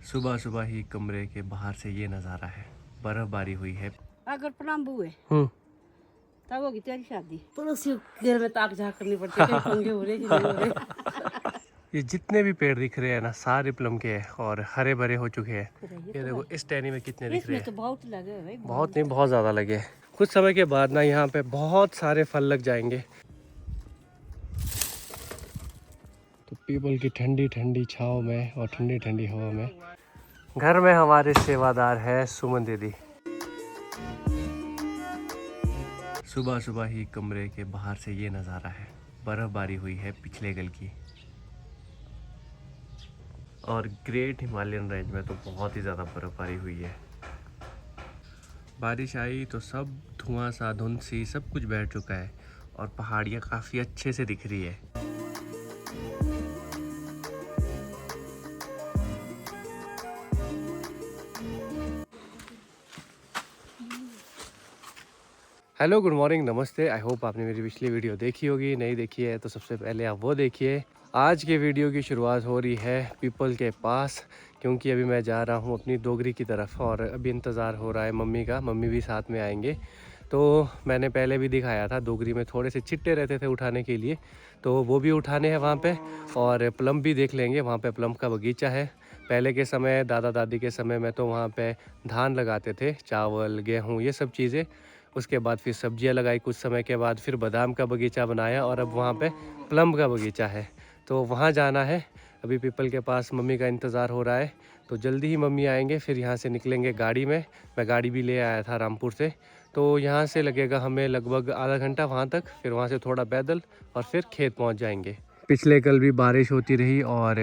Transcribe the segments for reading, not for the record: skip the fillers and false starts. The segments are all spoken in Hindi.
सुबह सुबह ही कमरे के बाहर से ये नज़ारा है। बर्फबारी हुई है। अगर प्लम्बू है तब होगी तेरी शादी। पड़ोसी घर में ताक झाक करनी पड़ती है, कहीं पंगे हो रहे कि नहीं हो रहे। ये जितने भी पेड़ दिख रहे हैं ना, सारे प्लम के हैं और हरे भरे हो चुके हैं। ये देखो इस टहनी में कितने दिख रहे हैं। तो बहुत लगे हैं भाई, बहुत नहीं, बहुत ज़्यादा लगे। कुछ समय के बाद ना यहाँ पे बहुत सारे फल लग जाएंगे। तो पीपल की ठंडी ठंडी छाँव में और ठंडी ठंडी हवा में घर में हमारे सेवादार है सुमन दीदी। सुबह सुबह ही कमरे के बाहर से ये नज़ारा है। बर्फबारी हुई है पिछले कल की। और ग्रेट हिमालयन रेंज में तो बहुत ही ज़्यादा बर्फबारी हुई है। बारिश आई तो सब धुआं सा, धुंध सी, सब कुछ बैठ चुका है और पहाड़ियाँ काफ़ी अच्छे से दिख रही है। हेलो, गुड मॉर्निंग, नमस्ते। आई होप आपने मेरी पिछली वीडियो देखी होगी। नहीं देखी है तो सबसे पहले आप वो देखिए। आज के वीडियो की शुरुआत हो रही है पीपल के पास, क्योंकि अभी मैं जा रहा हूँ अपनी डोगरी की तरफ और अभी इंतज़ार हो रहा है मम्मी का। मम्मी भी साथ में आएंगे। तो मैंने पहले भी दिखाया था, डोगरी में थोड़े से चिट्टे रहते थे उठाने के लिए, तो वो भी उठाने हैं वहाँ पे। और प्लम भी देख लेंगे, वहाँ पे प्लम का बगीचा है। पहले के समय, दादा दादी के समय में तो वहाँ पे धान लगाते थे, चावल, गेहूँ, ये सब चीज़ें। उसके बाद फिर सब्जियां लगाई, कुछ समय के बाद फिर बादाम का बगीचा बनाया और अब वहाँ पे प्लम का बगीचा है। तो वहाँ जाना है। अभी पीपल के पास मम्मी का इंतज़ार हो रहा है, तो जल्दी ही मम्मी आएंगे। फिर यहाँ से निकलेंगे गाड़ी में। मैं गाड़ी भी ले आया था रामपुर से। तो यहाँ से लगेगा हमें लगभग आधा घंटा वहाँ तक, फिर वहाँ से थोड़ा पैदल और फिर खेत पहुँच जाएंगे। पिछले कल भी बारिश होती रही और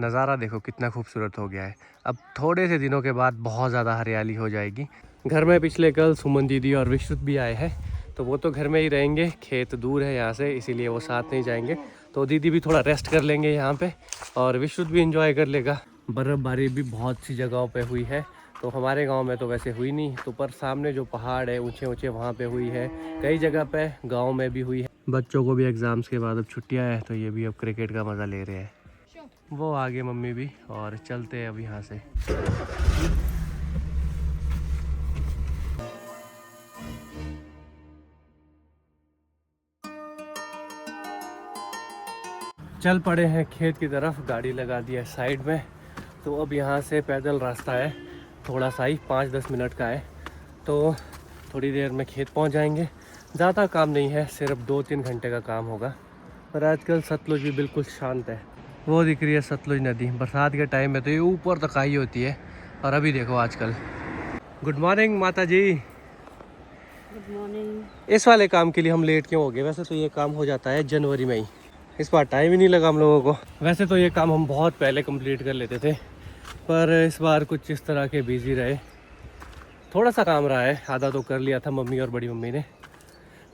नज़ारा देखो कितना खूबसूरत हो गया है। अब थोड़े से दिनों के बाद बहुत ज़्यादा हरियाली हो जाएगी। घर में पिछले कल सुमन दीदी और विश्रुत भी आए हैं, तो वो तो घर में ही रहेंगे। खेत दूर है यहाँ से, इसीलिए वो साथ नहीं जाएंगे। तो दीदी भी थोड़ा रेस्ट कर लेंगे यहाँ पे और विश्रुत भी एंजॉय कर लेगा। बर्फ़बारी भी बहुत सी जगहों पे हुई है, तो हमारे गांव में तो वैसे हुई नहीं, तो पर सामने जो पहाड़ है ऊंचे ऊंचे, वहाँ पे हुई है। कई जगह पे गाँव में भी हुई है। बच्चों को भी एग्ज़ाम्स के बाद अब छुट्टियाँ हैं, तो ये भी अब क्रिकेट का मज़ा ले रहे हैं। वो आगे मम्मी भी, और चलते हैं अब यहाँ से। चल पड़े हैं खेत की तरफ, गाड़ी लगा दिया साइड में। तो अब यहाँ से पैदल रास्ता है, थोड़ा सा ही 5-10 मिनट का है। तो थोड़ी देर में खेत पहुँच जाएंगे। ज़्यादा काम नहीं है, सिर्फ 2-3 घंटे का काम होगा। पर आजकल सतलुज भी बिल्कुल शांत है। वो दिख रही है सतलुज नदी। बरसात के टाइम में तो ये ऊपर तक आई होती है, और अभी देखो आजकल। गुड मॉर्निंग माता जी। Good morning. इस वाले काम के लिए हम लेट क्यों हो गए? वैसे तो ये काम हो जाता है जनवरी में ही, इस बार टाइम ही नहीं लगा हम लोगों को। वैसे तो ये काम हम बहुत पहले कंप्लीट कर लेते थे, पर इस बार कुछ इस तरह के बिजी रहे। थोड़ा सा काम रहा है, आधा तो कर लिया था मम्मी और बड़ी मम्मी ने।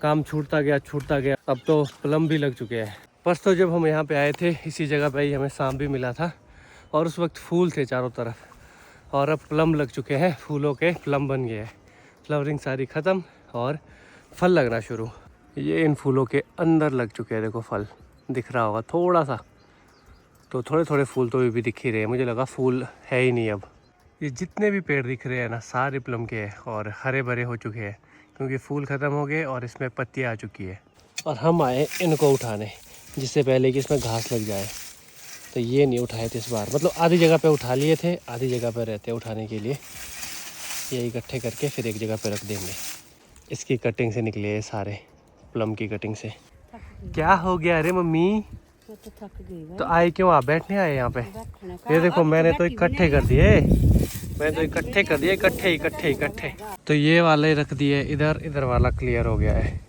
काम छूटता गया छूटता गया, अब तो प्लम भी लग चुके हैं। परसों जब हम यहाँ पे आए थे, इसी जगह पे ही हमें सांप भी मिला था, और उस वक्त फूल थे चारों तरफ, और अब प्लम लग चुके हैं। फूलों के प्लम बन गए हैं। फ्लावरिंग सारी ख़त्म और फल लगना शुरू। ये इन फूलों के अंदर लग चुके हैं, देखो फल दिख रहा होगा थोड़ा सा। तो थोड़े थोड़े फूल तो भी दिख ही रहे हैं, मुझे लगा फूल है ही नहीं अब। ये जितने भी पेड़ दिख रहे हैं ना, सारे प्लम के हैं और हरे भरे हो चुके हैं, क्योंकि फूल ख़त्म हो गए और इसमें पत्तियाँ आ चुकी है। और हम आए इनको उठाने, जिससे पहले कि इसमें घास लग जाए। तो ये नहीं उठाए थे इस बार, मतलब आधी जगह पे उठा लिए थे, आधी जगह पे रहते उठाने के लिए। ये इकट्ठे करके फिर एक जगह पे रख देंगे। इसकी कटिंग से निकले ये सारे, प्लम की कटिंग से। क्या हो गया अरे मम्मी? तो थक गई तो आए क्यों? आप बैठने आए यहाँ पे? ये देखो मैंने तो इकट्ठे कर दिए, इकट्ठे। तो ये वाले रख दिए इधर, इधर वाला क्लियर हो गया है।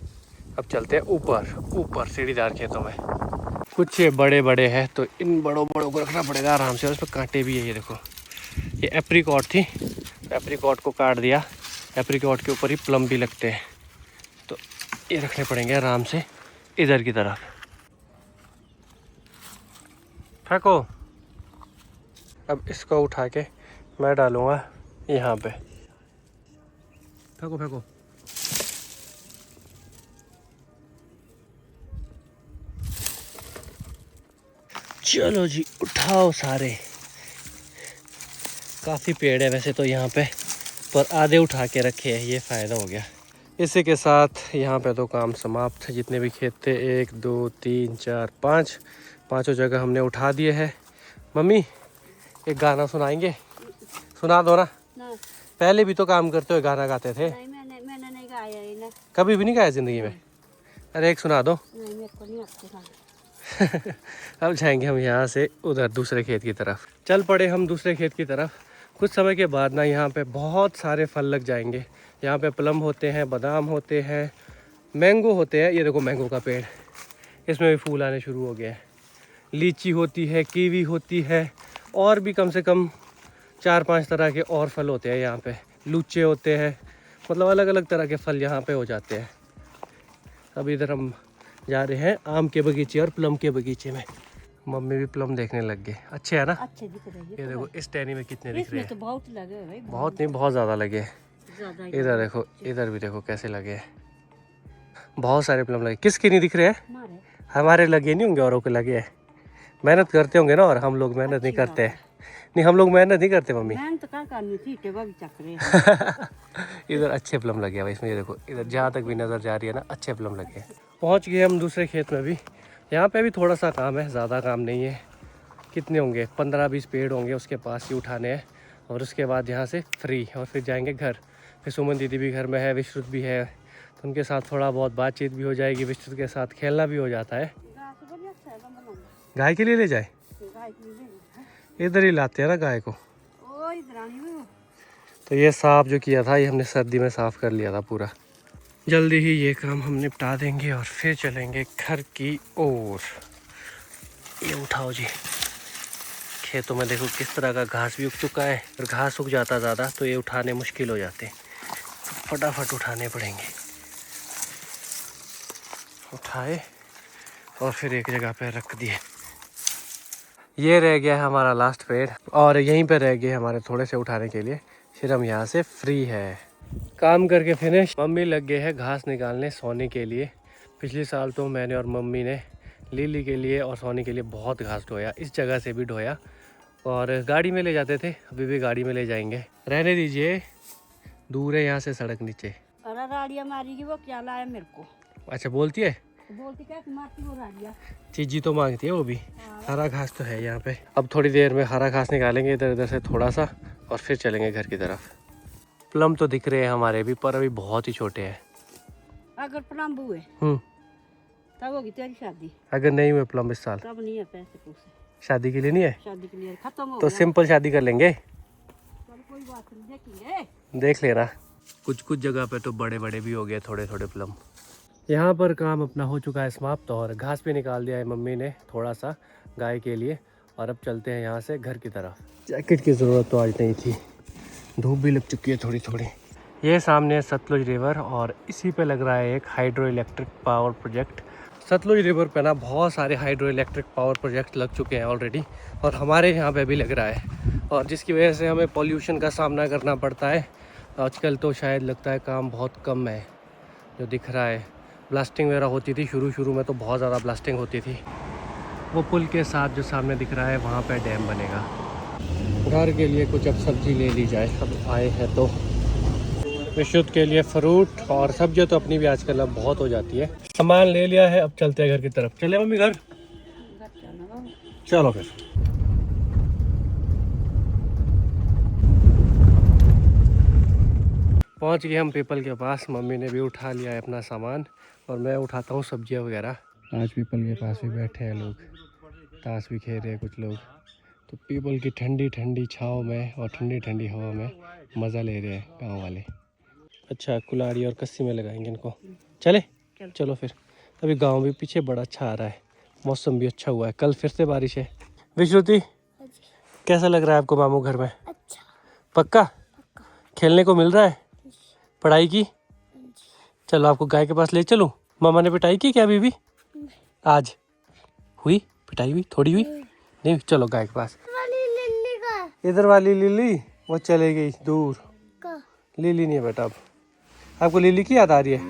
अब चलते हैं ऊपर सीढ़ीदार खेतों में। कुछ ये बड़े बड़े हैं, तो इन बड़ों को रखना पड़ेगा आराम से। और इस पर कांटे भी है, ये देखो। ये एप्रीकॉट थी, एप्रीकॉट को काट दिया। एप्रीकॉट के ऊपर ही प्लम भी लगते हैं, तो ये रखने पड़ेंगे आराम से इधर की तरफ। फेंको। अब इसको उठा के मैं डालूँगा यहाँ पे। फेंको। चलो जी, उठाओ सारे। काफ़ी पेड़ है वैसे तो यहाँ पे, पर आधे उठा के रखे हैं, ये फ़ायदा हो गया। इसी के साथ यहाँ पे तो काम समाप्त। जितने भी खेत थे 1 2 3 4 5 पाँचों जगह हमने उठा दिए हैं। मम्मी एक गाना सुनाएंगे? सुना दो ना। पहले भी तो काम करते हुए गाना गाते थे। नहीं, मैंने नहीं गाया है ना। कभी भी नहीं गाया ज़िंदगी में? अरे एक सुना दो। नहीं, मेरे को नहीं आता गाना। अब जाएंगे हम यहाँ से उधर दूसरे खेत की तरफ। चल पड़े हम दूसरे खेत की तरफ। कुछ समय के बाद ना यहाँ पे बहुत सारे फल लग जाएंगे। यहाँ पे प्लम होते हैं, बादाम होते हैं, मैंगो होते हैं। ये देखो मैंगो का पेड़, इसमें भी फूल आने शुरू हो गए हैं। लीची होती है, कीवी होती है, और भी कम से कम 4-5 तरह के और फल होते हैं यहाँ पे। लूचे होते हैं, मतलब अलग अलग तरह के फल यहाँ पे हो जाते हैं। अब इधर हम जा रहे हैं आम के बगीचे और प्लम के बगीचे में। मम्मी भी प्लम देखने लग गए। अच्छे है ना? अच्छे दिख रहे हैं। ये देखो इस टहनी में कितने दिख रहे हैं। तो बहुत लगे हैं भाई, बहुत नहीं, बहुत ज़्यादा लगे हैं। ज्यादा ही इधर देखो, इधर भी देखो कैसे लगे हैं। बहुत सारे प्लम लगे। किसके नहीं दिख रहे हैं? हमारे। हमारे लगे नहीं होंगे, औरों के लगे हैं। मेहनत करते होंगे ना, और हम लोग मेहनत नहीं करते हैं। नहीं, हम लोग मेहनत नहीं करते मम्मी। मेहनत का करनी थी, टेबा भी चक रहे हैं। इधर अच्छे प्लम लगे हैं भाई इसमें। ये देखो इधर जहाँ तक भी नज़र जा रही है ना, अच्छे प्लम लगे हैं। पहुँच गए हम दूसरे खेत में भी। यहाँ पे भी थोड़ा सा काम है, ज़्यादा काम नहीं है। कितने होंगे, 15-20 पेड़ होंगे उसके पास ही उठाने हैं, और उसके बाद यहाँ से फ्री, और फिर जाएंगे घर। फिर सुमन दीदी भी घर में है, विश्रुत भी है, तो उनके साथ थोड़ा बहुत बातचीत भी हो जाएगी। विश्रुत के साथ खेलना भी हो जाता है। गाय के लिए ले जाए, इधर ही लाते हैं ना गाय को। तो ये साफ जो किया था, ये हमने सर्दी में साफ़ कर लिया था पूरा। जल्दी ही ये काम हम निपटा देंगे और फिर चलेंगे घर की ओर। ये उठाओ जी। खेतों में देखो किस तरह का घास भी उग चुका है, और घास उग जाता ज़्यादा तो ये उठाने मुश्किल हो जाते, फटाफट उठाने पड़ेंगे। उठाए और फिर एक जगह पे रख दिए। ये रह गया है हमारा लास्ट पेड़, और यहीं पे रह गए हमारे थोड़े से उठाने के लिए। फिर हम यहाँ से फ्री है। काम करके फिनिश। मम्मी लग गए हैं घास निकालने सोने के लिए। पिछले साल तो मैंने और मम्मी ने लिली के लिए और सोने के लिए बहुत घास ढोया, इस जगह से भी ढोया, और गाड़ी में ले जाते थे। अभी भी गाड़ी में ले जाएंगे। रहने दीजिए, दूर है यहाँ से सड़क नीचे। अरे राड़िया मारेगी वो, क्या लाया मेरे को? अच्छा बोलती है? बोलती क्या मारती वो राड़िया? चीजी तो मांगती है वो भी। हरा घास तो है यहाँ पे। अब थोड़ी देर में हरा घास निकालेंगे इधर उधर से थोड़ा सा, और फिर चलेंगे घर की तरफ। प्लम तो दिख रहे हैं हमारे भी, पर अभी बहुत ही छोटे हैं। अगर प्लम हुए तब होगी तेरी शादी। अगर नहीं हुए प्लम इस साल, तब नहीं है पैसे पूसे। शादी के लिए नहीं है? शादी के लिए खत्म हो तो गया। सिंपल शादी कर लेंगे। चल कोई बात नहीं, देखेंगे। देख लेना। कुछ कुछ जगह पे तो बड़े बड़े भी हो गए थोड़े थोड़े प्लम। यहाँ पर काम अपना हो चुका है समाप्त, और घास भी निकाल दिया है मम्मी ने थोड़ा सा गाय के लिए। और अब चलते हैं यहाँ से घर की तरफ। जैकेट की ज़रूरत तो आज नहीं थी, धूप भी लग चुकी है थोड़ी थोड़ी। ये सामने है सतलुज रिवर, और इसी पे लग रहा है एक hydro electric power project. Sutlej river पे ना बहुत सारे हाइड्रो इलेक्ट्रिक पावर प्रोजेक्ट लग चुके हैं ऑलरेडी, और हमारे यहाँ पे भी लग रहा है, और जिसकी वजह से हमें पॉल्यूशन का सामना करना पड़ता है। आजकल तो शायद लगता है काम बहुत कम है जो दिख रहा है। ब्लास्टिंग वगैरह होती थी शुरू में, तो बहुत ज़्यादा ब्लास्टिंग होती थी। वो पुल के साथ जो सामने दिख रहा है वहाँ पे डैम बनेगा। घर के लिए कुछ अब सब्जी ले ली जाए, अब आए हैं तो। विशुद्ध के लिए फ्रूट और सब्जियाँ तो अपनी भी आजकल अब बहुत हो जाती है। सामान ले लिया है, अब चलते हैं घर की तरफ। चले मम्मी घर? चलो फिर। पहुंच गए हम पीपल के पास। मम्मी ने भी उठा लिया है अपना सामान, और मैं उठाता हूँ सब्जियाँ वगैरह। आज पीपल के पास भी बैठे हैं लोग, ताश भी खेल रहे हैं कुछ लोग। तो पीपल की ठंडी ठंडी छाँव में और ठंडी ठंडी हवा में मज़ा ले रहे हैं गाँव वाले। अच्छा, कुल्हाड़ी और कस्सी में लगाएंगे इनको। चले चलो फिर। अभी गांव भी पीछे बड़ा अच्छा आ रहा है, मौसम भी अच्छा हुआ है। कल फिर से बारिश है। विश्रुति, कैसा लग रहा है आपको मामू घर में? अच्छा। पक्का? खेलने को मिल रहा है? पढ़ाई की? चलो आपको गाय के पास ले चलूं। मामा ने पिटाई की क्या अभी भी? आज हुई पिटाई? हुई थोड़ी हुई? नहीं, चलो गाय के पास। इधर वाली लिली वो चले गई दूर। लिली नहीं है बेटा अब। आपको लिली की याद आ रही है?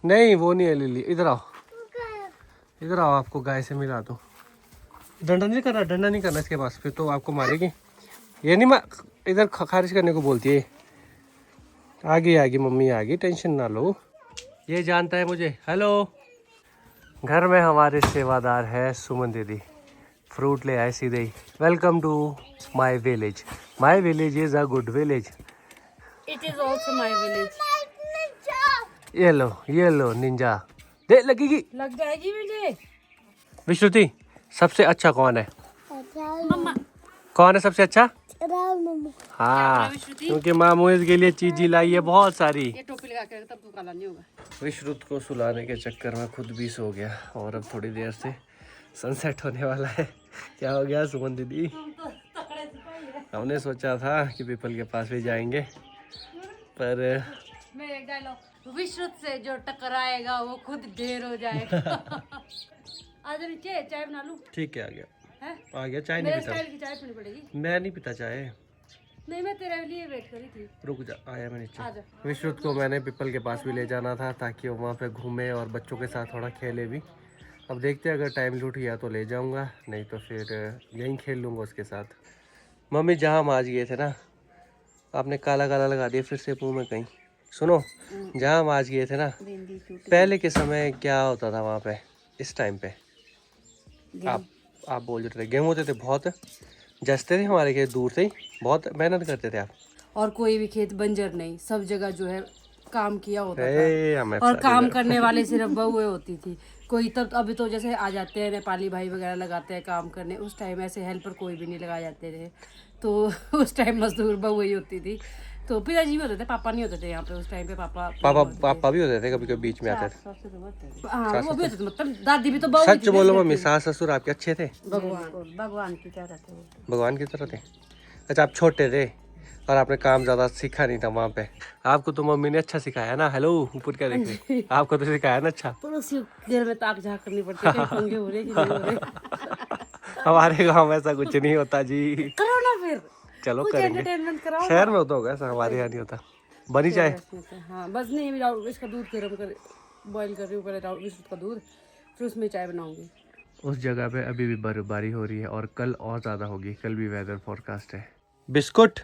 नहीं वो नहीं है लिली। इधर आओ, इधर आओ, आपको गाय से मिला दूं। डंडा नहीं करना, डंडा नहीं करना इसके पास, फिर तो आपको मारेगी। ये नहीं इधर खारिज करने को बोलती है। आ गई मम्मी आ गई, टेंशन ना लो। ये जानता है मुझे। हेलो। घर में हमारे सेवादार है सुमन दीदी, फ्रूट ले आए सीधे ही। Welcome to my village. My village is a good village. It is also my village. ये लो निंजा। दे लगेगी, लग जाएगी मुझे। विश्रुति सबसे अच्छा कौन है? मम्मा। कौन है सबसे अच्छा? क्या हाँ, विश्रुति? क्योंकि मामू इसके लिए चीजी लाई है बहुत सारी। ये टोपी लगा के तब तो काला नहीं होगा। विश्रुत को सुलाने के चक्कर में खुद भी सो गया और अब थोड़ी देर से सनसेट होने वाला है। क्या हो गया सुमन दीदी? हमने सोचा था कि पीपल के पास भी जाएंगे, पर मैं एक डायलॉग, विश्रुत से जो टकराएगा वो खुद ढेर हो जाएगा। आज नीचे चाय बना लूं? ठीक है, आ गया। है? आ गया। चाय नहीं मेरे पीता स्टाइल की चाय पीनी पड़ेगी। मैं, नहीं पीता चाय। नहीं, मैं तेरे लिए वेट करी थी। रुक जा, आया मैं नीचे। आजा। विश्रुत को मैंने पीपल के पास भी ले जाना था ताकि वो वहाँ पे घूमे और बच्चों के साथ थोड़ा खेले भी। अब देखते हैं, अगर टाइम लूट गया तो ले जाऊँगा, नहीं तो फिर यहीं खेल लूँगा उसके साथ। मम्मी जहाँ हम आज गए थे ना, आपने काला काला लगा दिया फिर से मुँह में कहीं। सुनो, जहाँ हम आज गए थे ना, पहले के समय क्या होता था वहाँ पे? इस टाइम पे आप बोल रहे थे गेहूँ होते थे, बहुत जचते थे हमारे खेत, दूर से ही बहुत मेहनत करते थे आप। और कोई भी खेत बंजर नहीं, सब जगह जो है काम किया होता हमें था। और काम करने वाले सिर्फ बहुएं होती थी। कोई तब अभी तो जैसे आ जाते हैं नेपाली भाई वगैरह लगाते हैं काम करने, उस टाइम ऐसे हेल्पर कोई भी नहीं लगाए जाते थे। तो उस टाइम मजदूर बहुएं ही होती थी। तो पिताजी भी होते थे, पापा नहीं होते थे यहाँ पे उस टाइम पे। पापा भी होते थे, कभी कभी बीच में आते थे। हाँ, वो भी होते थे, मतलब दादी भी तो बहु सच बोलो मम्मी, सास ससुर आपके अच्छे थे? भगवान की तरह थे वो। भगवान की तरह थे। अच्छा, आप छोटे थे और आपने काम ज्यादा सीखा नहीं था वहाँ पे। आपको तो मम्मी ने अच्छा सिखाया ना। हेलो, ऊपर क्या देख रही? आपको तो सिखाया ना अच्छा। पड़ोसी घर में ताक झाँक करनी पड़ती है, कहीं पंगे हो रहे कि नहीं हो रहे। हमारे गाँव में ऐसा कुछ नहीं होता जी। करो ना फिर, चलो कुछ करेंगे। एंटरटेनमेंट कराओ। शहर में होता होगा ऐसा, हमारे यहाँ नहीं होता। बनी चाय? हाँ, बस नहीं, अभी इसका दूध गर्म कर बॉईल कर रही हूँ पहले, बिस्कुट का दूध, फिर उसमें चाय बनाऊंगी। उस जगह पे अभी भी बर्फबारी हो रही है और कल और ज़्यादा होगी। कल भी वेदर फोरकास्ट है। बिस्कुट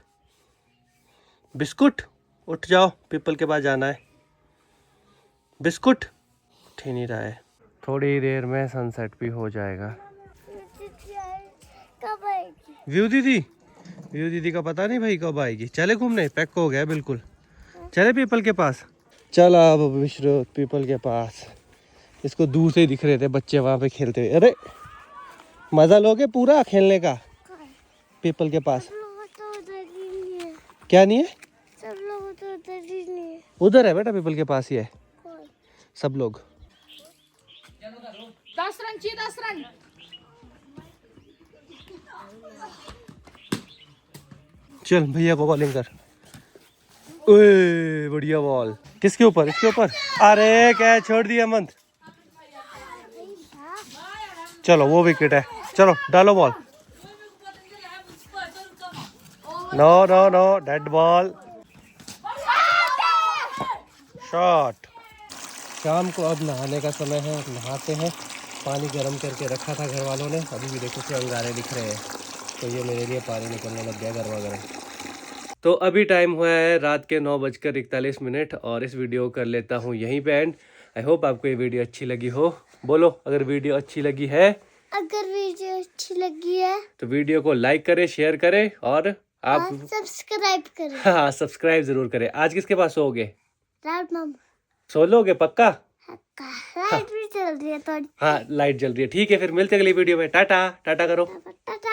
बिस्कुट उठ जाओ, पीपल के पास जाना है। बिस्कुट उठ ही नहीं रहा है। थोड़ी देर में सनसेट भी हो जाएगा। व्यू दीदी का पता नहीं भाई कब आएगी। चले घूमने, पैक हो गया बिल्कुल। चले पीपल के पास। चल अब विश्रुत पीपल के पास। इसको दूर से ही दिख रहे थे बच्चे वहां पे खेलते हुए। अरे मजा लोगे पूरा खेलने का पीपल के पास? क्या नहीं है? सब लोग तो उधर ही नहीं है। उधर है बेटा, पीपल के पास ही है सब लोग। 10 रन चाहिए, 10 रन। चल भैया को बॉलिंग कर। ओए बढ़िया बॉल। किसके ऊपर? इसके ऊपर। अरे क्या छोड़ दिया मंद। चलो वो विकेट है, चलो डालो ball. No no no, dead ball. Shot. शाम को अब नहाने का समय है, नहाते हैं। पानी गर्म करके रखा था घर वालों ने, अभी भी देखो कि अंगारे दिख रहे हैं, तो ये मेरे लिए पानी निकलने लग गया गर्मा गर्म। तो अभी टाइम हुआ है रात के 9:41 और इस वीडियो को कर लेता हूँ यहीं पे एंड। आई होप आपको ये वीडियो अच्छी लगी हो। बोलो अगर वीडियो अच्छी लगी है, तो वीडियो को लाइक करें, शेयर करें और आप सब्सक्राइब करें। हाँ, सब्सक्राइब जरूर करें। आज किसके पास सोओगे? रात मामा। सो लोगे पक्का? लाइट भी चल रही है थोड़ी। हाँ लाइट जल रही है। ठीक है, फिर मिलते हैं अगली वीडियो में। टाटा टाटा करो। टाटा।